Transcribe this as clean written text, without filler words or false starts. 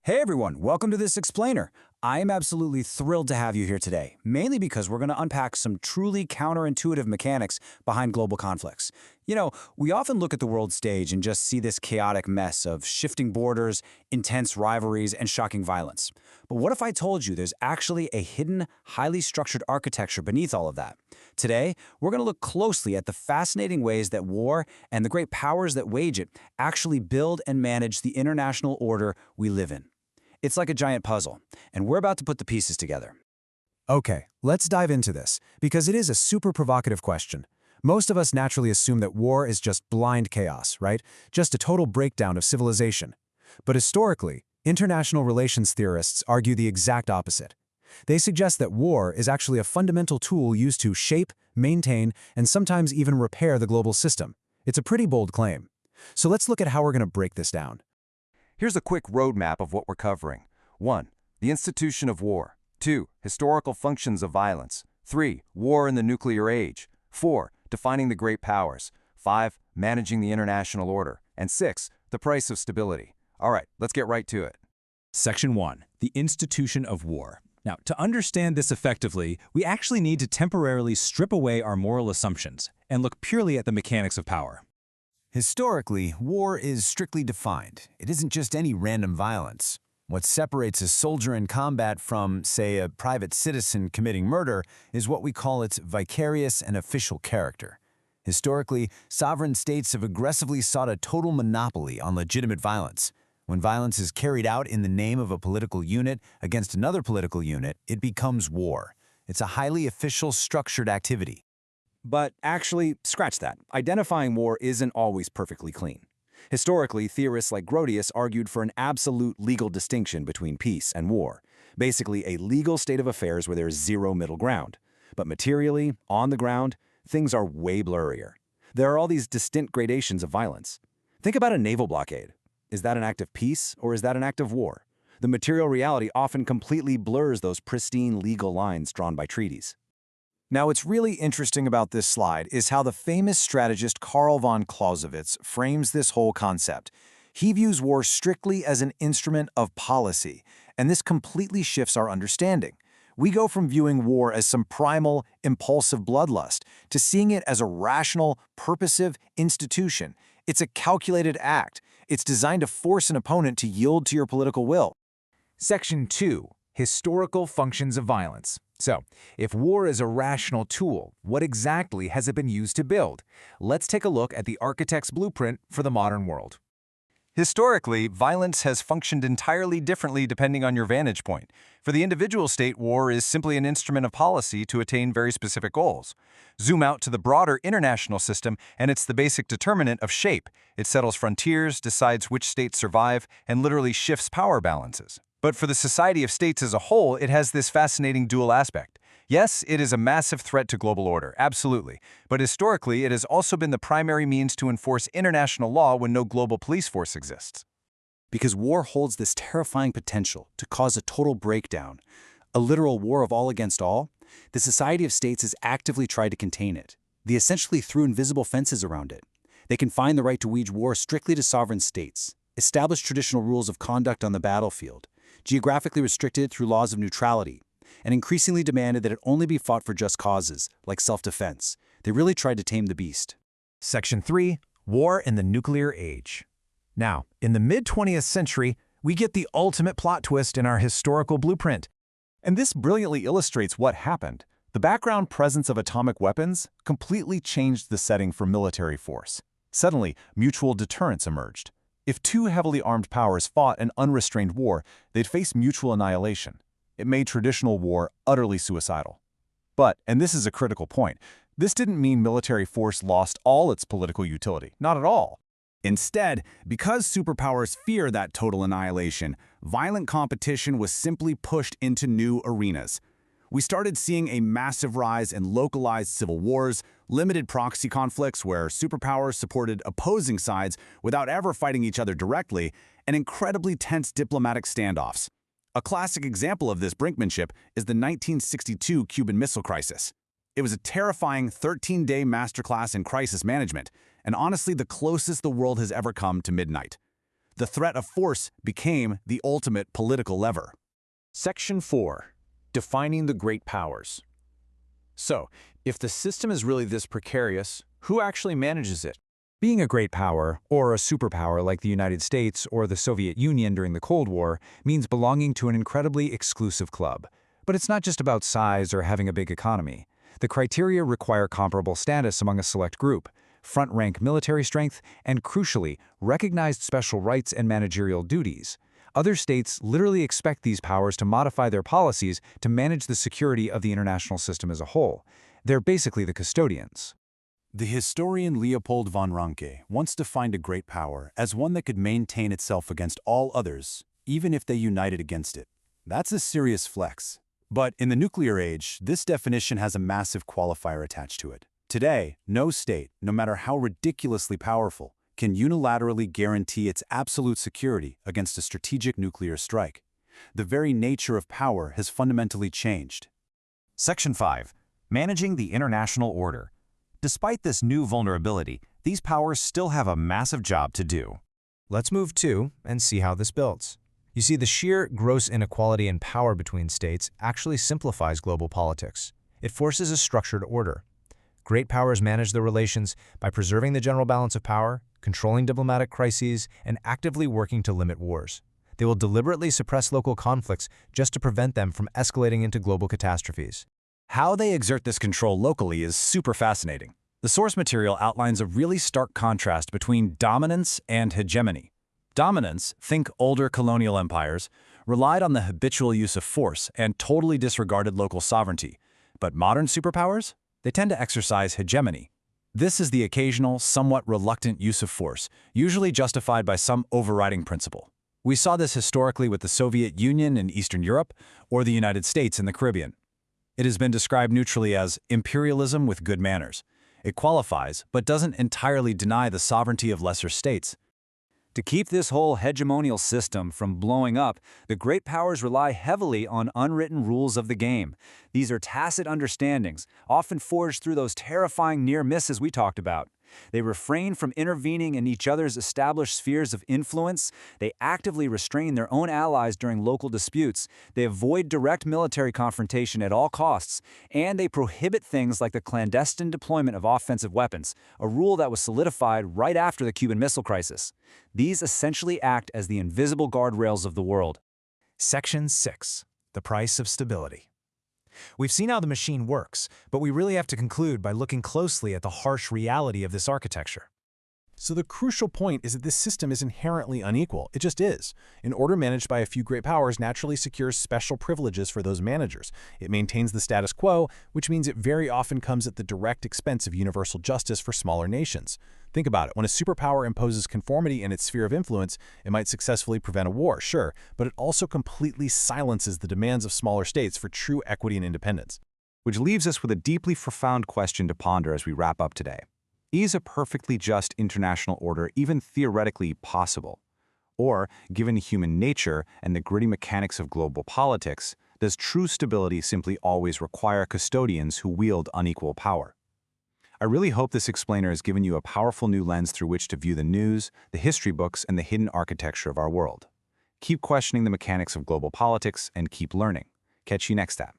Hey everyone, welcome to this explainer. I am absolutely thrilled to have you here today, mainly because we're going to unpack some truly counterintuitive mechanics behind global conflicts. We often look at the world stage and just see this chaotic mess of shifting borders, intense rivalries, and shocking violence. But what if I told you there's actually a hidden, highly structured architecture beneath all of that? Today, we're going to look closely at the fascinating ways that war and the great powers that wage it actually build and manage the international order we live in. It's like a giant puzzle, and we're about to put the pieces together. Okay, let's dive into this, because it is a super provocative question. Most of us naturally assume that war is just blind chaos, right? Just a total breakdown of civilization. But historically, international relations theorists argue the exact opposite. They suggest that war is actually a fundamental tool used to shape, maintain, and sometimes even repair the global system. It's a pretty bold claim. So let's look at how we're going to break this down. Here's a quick roadmap of what we're covering. 1. The institution of war. 2. Historical functions of violence. 3. War in the nuclear age. 4. Defining the great powers. 5. Managing the international order. And 6. The price of stability. All right, let's get right to it. Section 1. The institution of war. Now, to understand this effectively, we actually need to temporarily strip away our moral assumptions and look purely at the mechanics of power. Historically, war is strictly defined. It isn't just any random violence. What separates a soldier in combat from, say, a private citizen committing murder is what we call its vicarious and official character. Historically, sovereign states have aggressively sought a total monopoly on legitimate violence. When violence is carried out in the name of a political unit against another political unit, it becomes war. It's a highly official, structured activity. But actually, scratch that. Identifying war isn't always perfectly clean. Historically, theorists like Grotius argued for an absolute legal distinction between peace and war, basically a legal state of affairs where there is zero middle ground. But materially, on the ground, things are way blurrier. There are all these distinct gradations of violence. Think about a naval blockade. Is that an act of peace or is that an act of war? The material reality often completely blurs those pristine legal lines drawn by treaties. Now, what's really interesting about this slide is how the famous strategist Karl von Clausewitz frames this whole concept. He views war strictly as an instrument of policy, and this completely shifts our understanding. We go from viewing war as some primal, impulsive bloodlust to seeing it as a rational, purposive institution. It's a calculated act. It's designed to force an opponent to yield to your political will. Section 2. Historical functions of violence. So, if war is a rational tool, what exactly has it been used to build? Let's take a look at the architect's blueprint for the modern world. Historically, violence has functioned entirely differently depending on your vantage point. For the individual state, war is simply an instrument of policy to attain very specific goals. Zoom out to the broader international system, and it's the basic determinant of shape. It settles frontiers, decides which states survive, and literally shifts power balances. But for the society of states as a whole, it has this fascinating dual aspect. Yes, it is a massive threat to global order, absolutely. But historically, it has also been the primary means to enforce international law when no global police force exists. Because war holds this terrifying potential to cause a total breakdown, a literal war of all against all, the Society of States has actively tried to contain it. They essentially threw invisible fences around it. They confined the right to wage war strictly to sovereign states, established traditional rules of conduct on the battlefield, geographically restricted through laws of neutrality, and increasingly demanded that it only be fought for just causes, like self-defense. They really tried to tame the beast. Section 3. War in the nuclear age. Now, in the mid-20th century, we get the ultimate plot twist in our historical blueprint. And this brilliantly illustrates what happened. The background presence of atomic weapons completely changed the setting for military force. Suddenly, mutual deterrence emerged. If two heavily armed powers fought an unrestrained war, they'd face mutual annihilation. It made traditional war utterly suicidal. But, and this is a critical point, this didn't mean military force lost all its political utility. Not at all. Instead, because superpowers fear that total annihilation, violent competition was simply pushed into new arenas. We started seeing a massive rise in localized civil wars, limited proxy conflicts where superpowers supported opposing sides without ever fighting each other directly, and incredibly tense diplomatic standoffs. A classic example of this brinkmanship is the 1962 Cuban Missile Crisis. It was a terrifying 13-day masterclass in crisis management, and honestly the closest the world has ever come to midnight. The threat of force became the ultimate political lever. Section 4. Defining the great powers. So, if the system is really this precarious, who actually manages it? Being a great power, or a superpower like the United States or the Soviet Union during the Cold War, means belonging to an incredibly exclusive club. But it's not just about size or having a big economy. The criteria require comparable status among a select group, front-rank military strength, and crucially, recognized special rights and managerial duties. Other states literally expect these powers to modify their policies to manage the security of the international system as a whole. They're basically the custodians. The historian Leopold von Ranke once defined a great power as one that could maintain itself against all others, even if they united against it. That's a serious flex. But in the nuclear age, this definition has a massive qualifier attached to it. Today, no state, no matter how ridiculously powerful, can unilaterally guarantee its absolute security against a strategic nuclear strike. The very nature of power has fundamentally changed. Section 5. Managing the international order. Despite this new vulnerability, these powers still have a massive job to do. Let's move to and see how this builds. You see, the sheer gross inequality in power between states actually simplifies global politics. It forces a structured order. Great powers manage their relations by preserving the general balance of power, controlling diplomatic crises, and actively working to limit wars. They will deliberately suppress local conflicts just to prevent them from escalating into global catastrophes. How they exert this control locally is super fascinating. The source material outlines a really stark contrast between dominance and hegemony. Dominance, think older colonial empires, relied on the habitual use of force and totally disregarded local sovereignty. But modern superpowers? They tend to exercise hegemony. This is the occasional, somewhat reluctant use of force, usually justified by some overriding principle. We saw this historically with the Soviet Union in Eastern Europe or the United States in the Caribbean. It has been described neutrally as imperialism with good manners. It qualifies, but doesn't entirely deny the sovereignty of lesser states. To keep this whole hegemonial system from blowing up, the great powers rely heavily on unwritten rules of the game. These are tacit understandings, often forged through those terrifying near misses we talked about. They refrain from intervening in each other's established spheres of influence. They actively restrain their own allies during local disputes. They avoid direct military confrontation at all costs. And they prohibit things like the clandestine deployment of offensive weapons, a rule that was solidified right after the Cuban Missile Crisis. These essentially act as the invisible guardrails of the world. Section 6. The price of stability. We've seen how the machine works, but we really have to conclude by looking closely at the harsh reality of this architecture. So the crucial point is that this system is inherently unequal. It just is. An order managed by a few great powers naturally secures special privileges for those managers. It maintains the status quo, which means it very often comes at the direct expense of universal justice for smaller nations. Think about it. When a superpower imposes conformity in its sphere of influence, it might successfully prevent a war, sure, but it also completely silences the demands of smaller states for true equity and independence. Which leaves us with a deeply profound question to ponder as we wrap up today. Is a perfectly just international order even theoretically possible? Or, given human nature and the gritty mechanics of global politics, does true stability simply always require custodians who wield unequal power? I really hope this explainer has given you a powerful new lens through which to view the news, the history books, and the hidden architecture of our world. Keep questioning the mechanics of global politics and keep learning. Catch you next time.